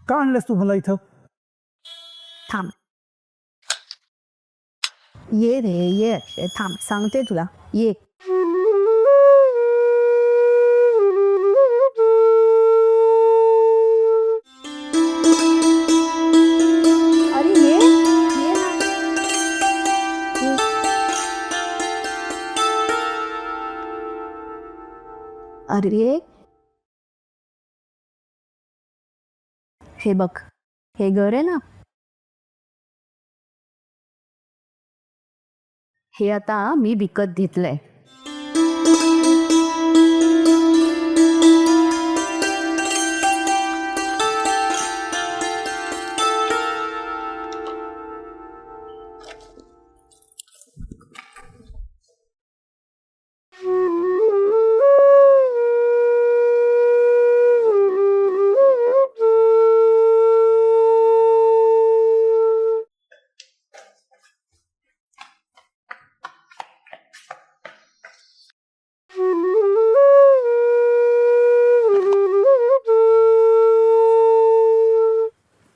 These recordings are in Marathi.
का आणलंस तू मला इथं? थांब, ये रे ये अक्षय, थांब सांगते तुला, ये. अरे ये ये ना, ये. अरे हे बघ, हे घर आहे ना, हे आता मी विकत घेतलंय.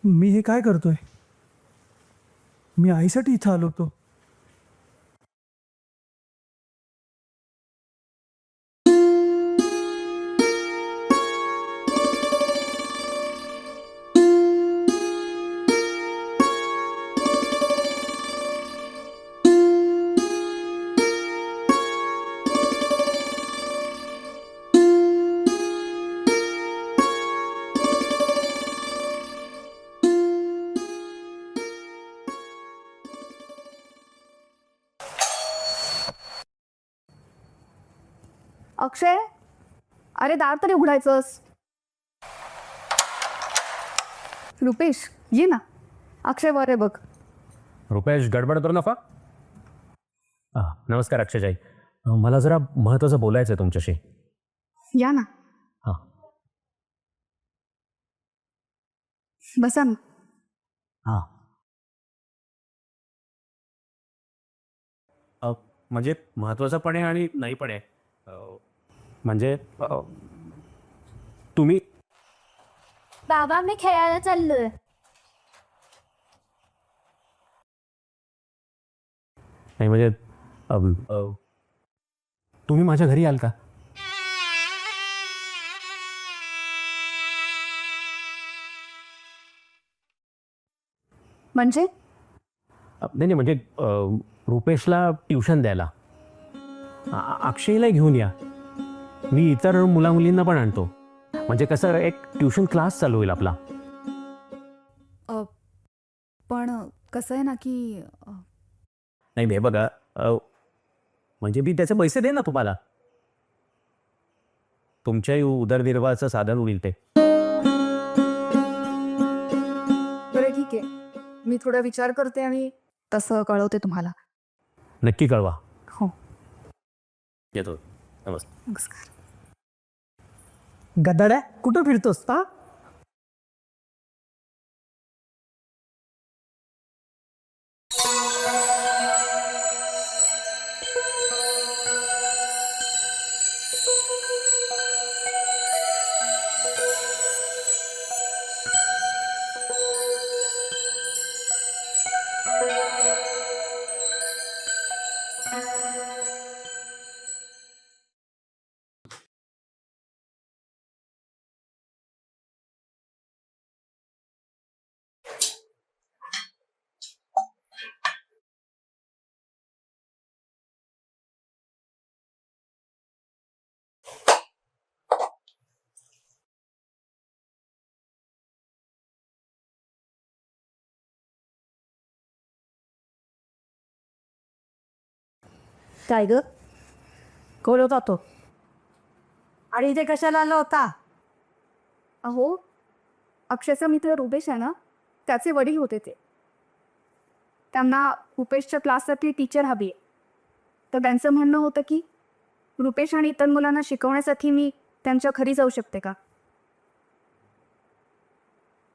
मी हे काय करतोय? मी आईसाठी इथं आलो होतो. अक्षय, अरे दार तरी उघडायचंस. रुपेश ये ना, अक्षय वर आहे बघ. रुपेश गडबड करू नका. नमस्कार अक्षयजाई, मला जरा महत्त्वाचं बोलायचं आहे तुमच्याशी. या ना, हां. बसा ना. हां. म्हणजे महत्त्वाचं पण आहे आणि नाही पण आहे. म्हणजे तुम्ही बाबा मी खेळायला चाललोय. नाही म्हणजे तुम्ही माझ्या घरी याल का? म्हणजे नाही नाही म्हणजे रुपेशला ट्युशन द्यायला. अक्षयला घेऊन या. मी इतर मुलामुलींना पण आणतो. म्हणजे कसं एक ट्युशन क्लास चालू होईल आपला. पण कसं आहे ना की नाही हे बघा, म्हणजे मी त्याचे पैसे दे ना तुम्हाला. तुमच्याही उदरनिर्वाहाचं साधन होईल ते. बरं ठीक आहे, मी थोडा विचार करते आणि तसं कळवते तुम्हाला. नक्की कळवा. हो. येतो. नमस्कार. नमस्कार. गदाड्या, कुठं फिरतोस का? काय ग, कोण होता तो? आणि इथे कशाला आला होता? अहो, अक्षयचा मित्र रुपेश आहे ना, त्याचे वडील होते ते. त्यांना रुपेशच्या क्लाससाठी टीचर हवी आहे. तर त्यांचं म्हणणं होतं की रुपेश आणि इतर मुलांना शिकवण्यासाठी मी त्यांच्या घरी जाऊ शकते का.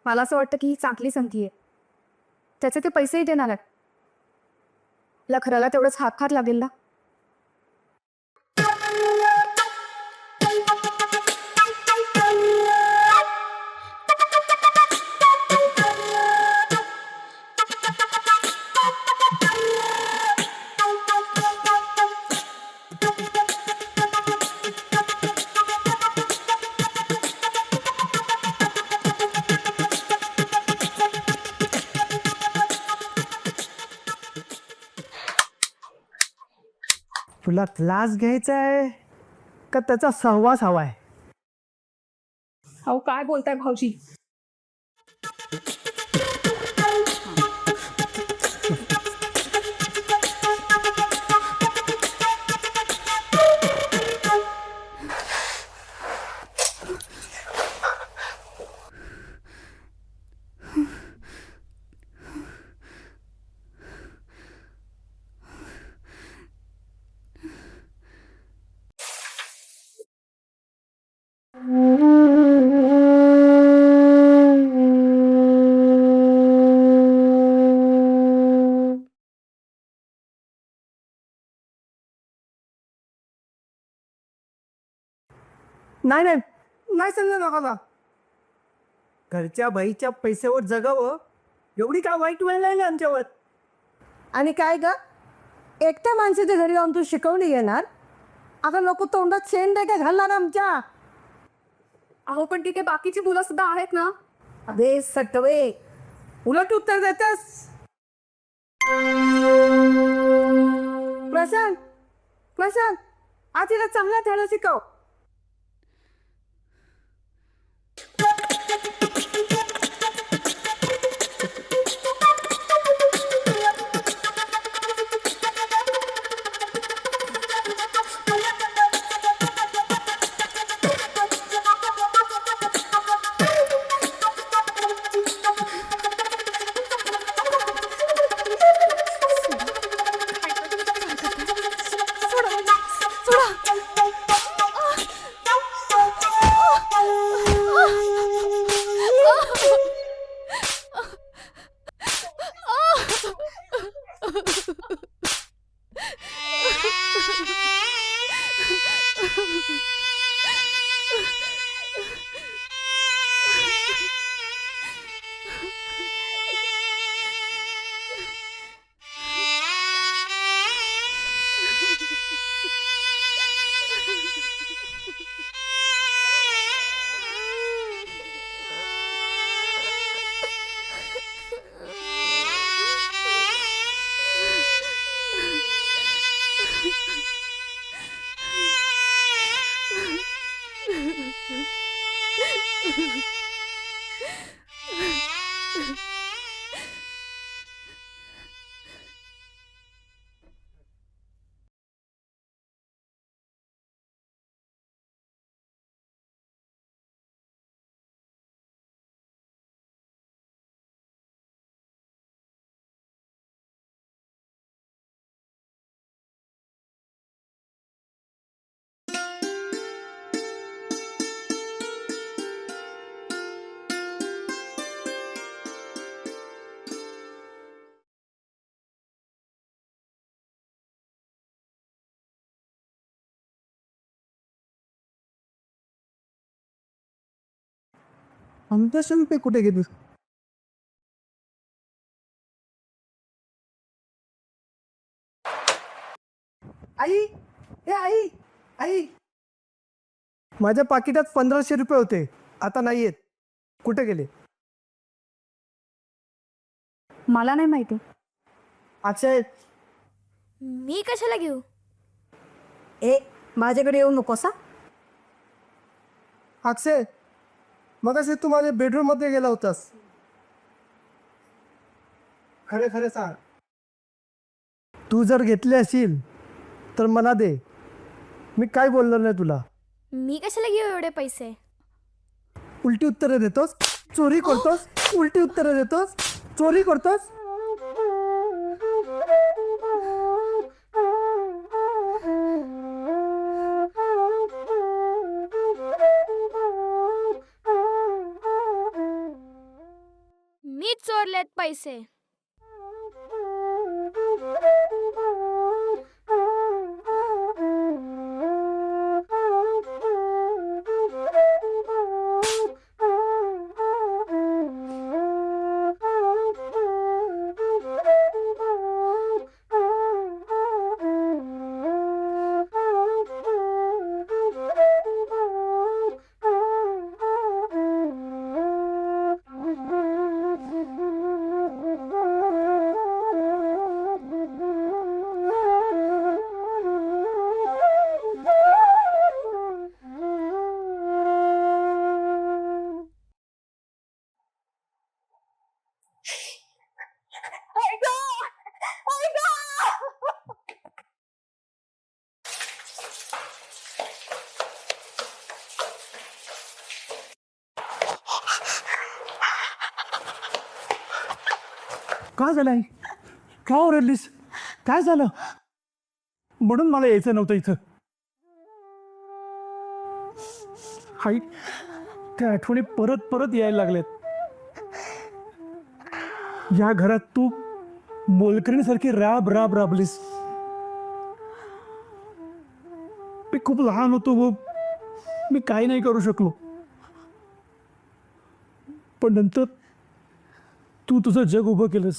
मला असं वाटतं की ही चांगली संधी आहे. त्याचे ते पैसेही देणार आहेत. आपल्या घराला तेवढंच हातभार लागेल ना. तुला क्लास घ्यायचा आहे का त्याचा सहवास हवा आहे? अहो काय बोलताय भाऊजी? नाही नाही नाही समजा नका. घरच्या बाईच्या पैशावर जगावं एवढी काय वाईट वेळ नाही आमच्यावर. आणि काय ग, एकट्या माणसाच्या घरी जाऊन तू शिकवणी घेणार? आता नको तोंडात शेण काय घालणार आमच्या? अहो पण तिथे बाकीची मुलं सुद्धा आहेत ना. अबे सटवे, उलट उत्तर देतेस. प्रशांत प्रशांत, आज तिला चांगला धडा शिकव. आमचा रुपये कुठे गेली? आई, ए आई, आई, माझ्या पाकिटात 1500 रुपये होते, आता नाही आहेत. कुठे गेले? मला नाही माहिती. अक्षय, मी कशाला घेऊ? ए, माझ्याकडे येऊ नकोस हा. अक्षय, मग असे तू माझ्या बेडरूम मध्ये गेला होतास. खरे खरे सांग, तू जर घेतले असशील तर मला दे. मी काय बोललो नाही तुला. मी कशाला घेऊ एवढे पैसे? उलटी उत्तरं देतोस, चोरी करतोस. उलटी उत्तरं देतोस, चोरी करतोस. मीच चोरलेत पैसे. का झालं आई? का ओरडलीस? काय झालं? म्हणून मला यायचं नव्हतं इथं. आई, त्या आठवणी परत परत यायला लागल्यात. या घरात तू मोलकरीणसारखी राबलीस. मी खूप लहान होतो व मी काही नाही करू शकलो. पण नंतर तू तुझं जग उभं केलंस.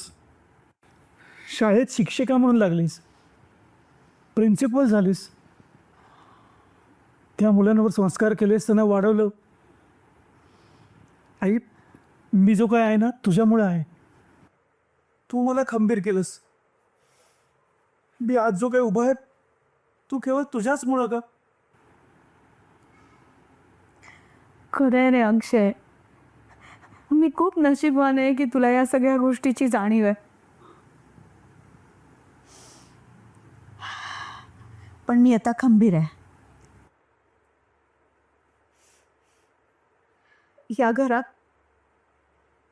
शाळेत शिक्षिका म्हणून लागलीस, प्रिन्सिपल झालीस, त्या मुलांवर संस्कार केलेस, त्यांना वाढवलं. आई, मी जो काय आहे ना तुझ्यामुळे आहे. तू मला खंबीर केलंस. मी आज जो काही उभा आहे तू केवळ तुझ्याचमुळं का? खरंय रे अक्षय, मी खूप नशीबवान आहे की तुला या सगळ्या गोष्टीची जाणीव आहे. पण मी आता खंबीर आहे.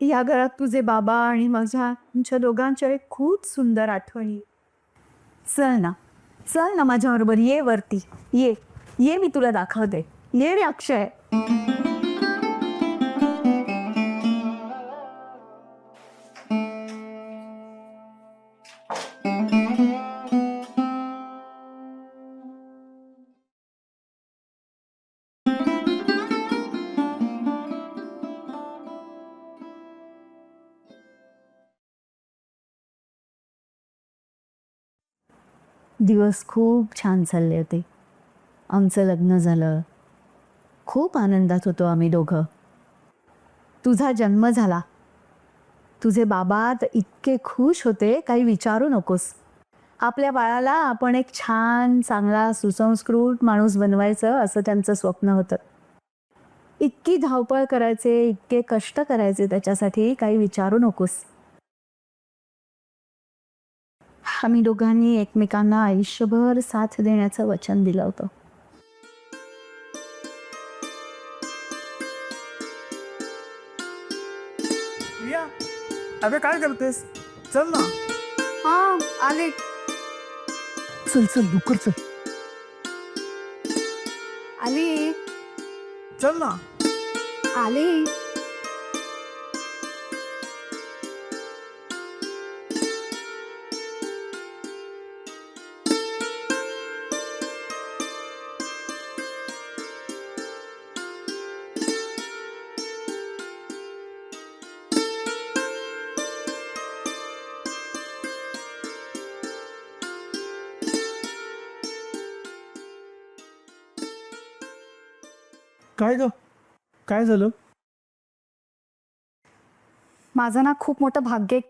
या घरात तुझे बाबा आणि आमच्या दोघांच्या एक खूप सुंदर आठवणी. चल ना माझ्याबरोबर ये वरती. ये मी तुला दाखवते. ये रे अक्षय. दिवस खूप छान चालले होते. आमचं लग्न झालं. खूप आनंदात होतो आम्ही दोघं. तुझा जन्म झाला. तुझे बाबा तर इतके खुश होते, काही विचारू नकोस. आपल्या बाळाला आपण एक छान, चांगला, सुसंस्कृत माणूस बनवायचं असं त्यांचं स्वप्न होतं. इतकी धावपळ करायचे, इतके कष्ट करायचे त्याच्यासाठी, काही विचारू नकोस. आम्ही दोघांनी एकमेकांना आयुष्यभर साथ देण्याचं वचन दिलं होतं. प्रिया, अबे काय करतेस? चल ना. हा आले. चल लवकर चल. आली. चल ना. आली. काय ग? काय झालं? माझं ना खूप मोठं भाग्य आहे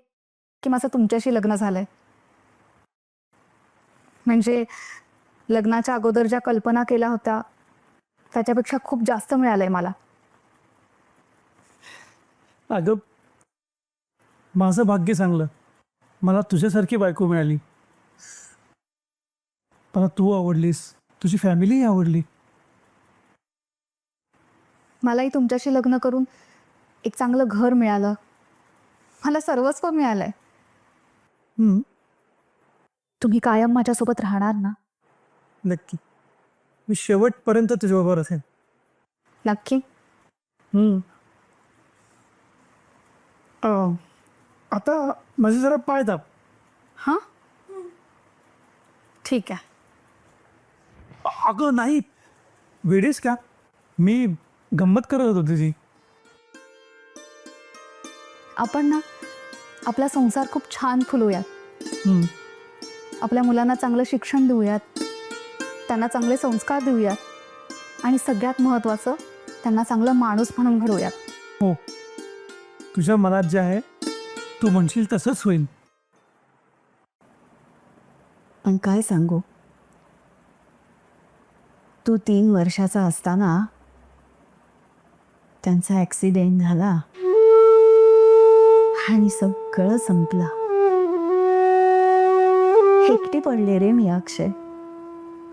की माझं तुमच्याशी लग्न झालंय. म्हणजे लग्नाच्या अगोदर ज्या कल्पना केल्या होत्या त्याच्यापेक्षा खूप जास्त मिळालंय मला. अगं, माझं भाग्य चांगलं. मला तुझ्यासारखी बायको मिळाली. मला तू आवडलीस, तुझी फॅमिलीही आवडली. मलाही तुमच्याशी लग्न करून एक चांगलं घर मिळालं. मला सर्वस्व मिळालंय. तुम्ही कायम माझ्यासोबत राहणार ना? नक्की. मी शेवटपर्यंत तुझ्याबरोबर असेन. नक्की. आता माझे जरा पाय दाब. हां ठीक आहे. अगं नाही, वेडीस का? मी गंमत करत होतो तुझी. आपण ना आपला संसार खूप छान फुलवूयात. आपल्या मुलांना चांगलं शिक्षण देऊयात, त्यांना चांगले संस्कार देऊयात आणि सगळ्यात महत्त्वाचं त्यांना चांगलं माणूस म्हणून घडवूयात. हो, तुझ्या मनात जे आहे तू म्हणशील तसंच होईल. पण काय सांगू, तू 3 वर्षाचा असताना त्यांचा ॲक्सिडेंट झाला आणि सगळं संपलं. एकटी पडले रे मी अक्षय.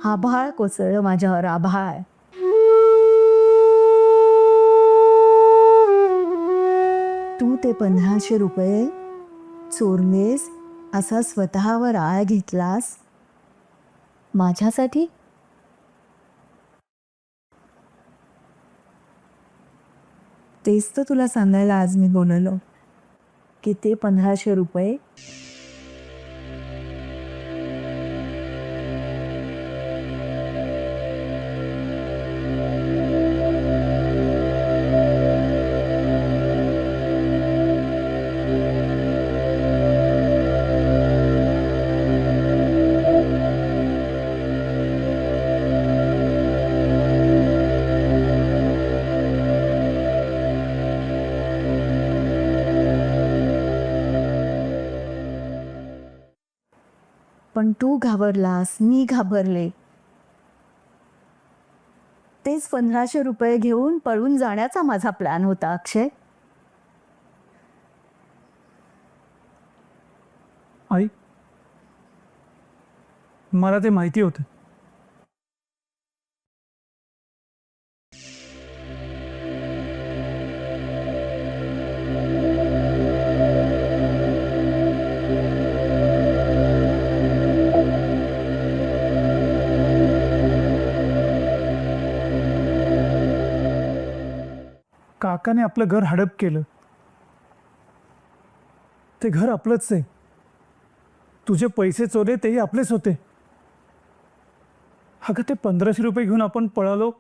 आभाळ कोसळलं माझ्यावर, आभाळ. तू ते 1500 रुपये चोरलेस असा स्वतःवर आळ घेतलास माझ्यासाठी? तेच तर तुला सांगायला आज मी बोललो की ते 1500 रुपये पण तू घाबरलास, मी घाबरले. तेच 1500 रुपये घेऊन पळून जाण्याचा माझा प्लॅन होता अक्षय. आई, मला ते माहिती होतं. काकाने आपलं घर हडप केलं. ते घर आपलंच आहे. तुझे पैसे चोरले तेही आपलेच होते. अगं ते 1500 रुपये घेऊन आपण पळालो.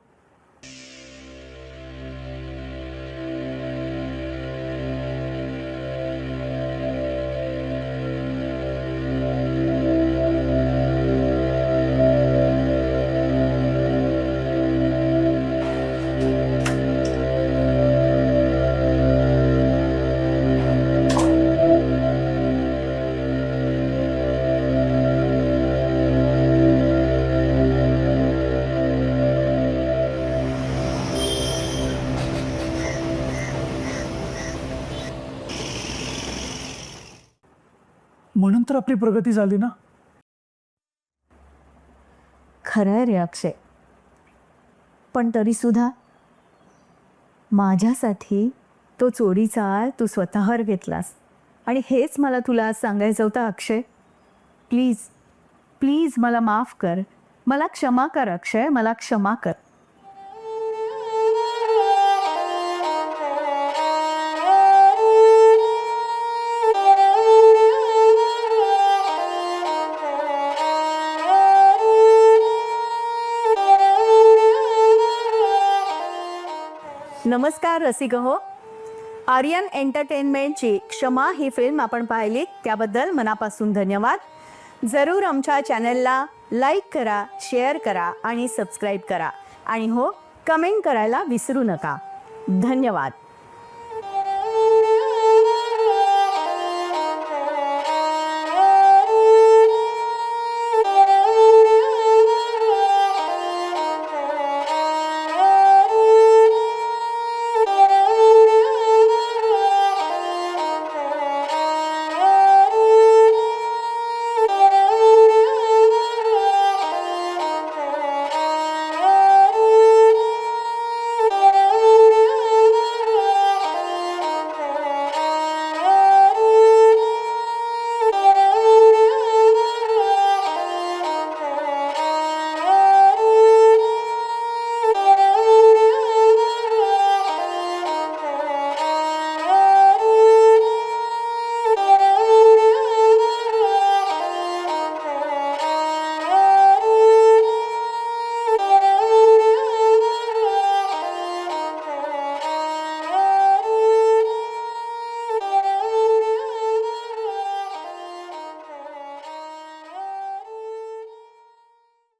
म्हणून तर आपली प्रगती झाली ना. खरं आहे रे अक्षय, पण तरीसुद्धा माझ्यासाठी तो चोरीचा आळ तू स्वतःवर घेतलास. आणि हेच मला तुला आज सांगायचं होतं अक्षय. प्लीज प्लीज मला माफ कर, मला क्षमा कर अक्षय, मला क्षमा कर. नमस्कार रसिक हो. आर्यन एंटरटेनमेंटची क्षमा ही फिल्म आपण पाहिली त्याबद्दल मनापासून धन्यवाद. जरूर आमच्या चॅनलला लाईक करा, शेअर करा आणि सबस्क्राईब करा. आणि हो, कमेंट करायला विसरू नका. धन्यवाद.